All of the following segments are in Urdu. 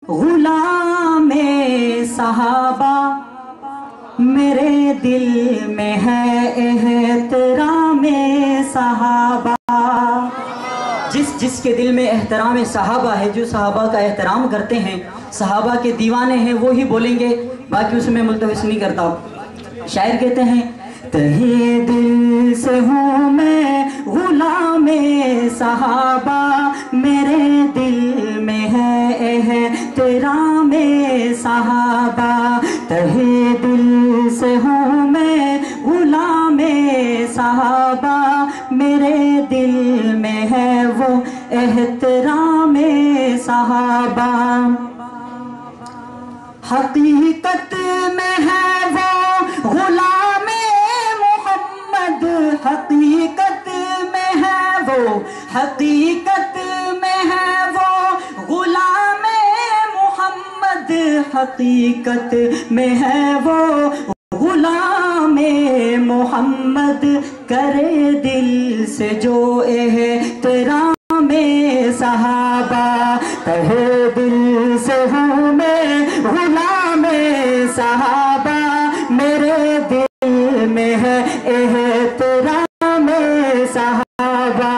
غلام صحابہ میرے دل میں ہے احترام صحابہ. جس کے دل میں احترام صحابہ ہے، جو صحابہ کا احترام کرتے ہیں، صحابہ کے دیوانے ہیں، وہی بولیں گے، باقی اس میں ملتوث نہیں کرتا. شاعر کہتے ہیں تہی دل سے ہوں میں غلام صحابہ میرے دل میں ہے احترام صحابہ. تہی دل سے ہوں میں غلام صحابہ میرے دل میں ہے وہ احترام صحابہ. حقیقت میں ہے وہ غلام محمد، حقیقت میں ہے وہ، حقیقت میں ہے وہ غلام محمد، حقیقت میں ہے وہ غلام محمد. کرے دل سے جو احترام صحابہ، تہے دل سے ہوں میں غلام صحابہ میرے دل میں ہے احترام صحابہ،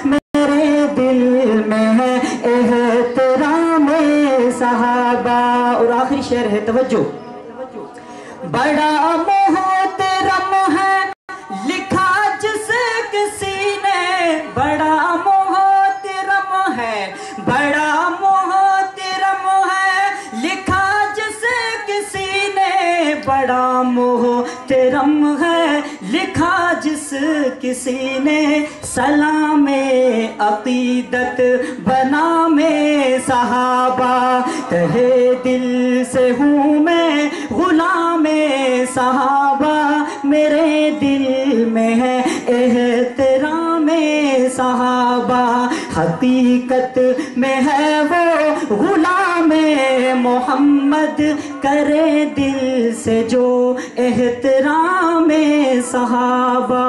میرے دل میں ہے احترام صحابہ. اور آخری شعر ہے، توجہ. بڑا محترم ہے لکھا جس کسی نے، بڑا محترم ہے، بڑا محترم ہے لکھا جس کسی نے، بڑا محترم ہے لکھا جس کسی نے. سلام عقیدت بنا میں صحابہ، تہے دل سے ہوں میں غلام صحابہ میرے دل میں ہے احترام صحابہ. حقیقت میں ہے وہ غلام محمد، کرے دل سے جو احترام صحابہ.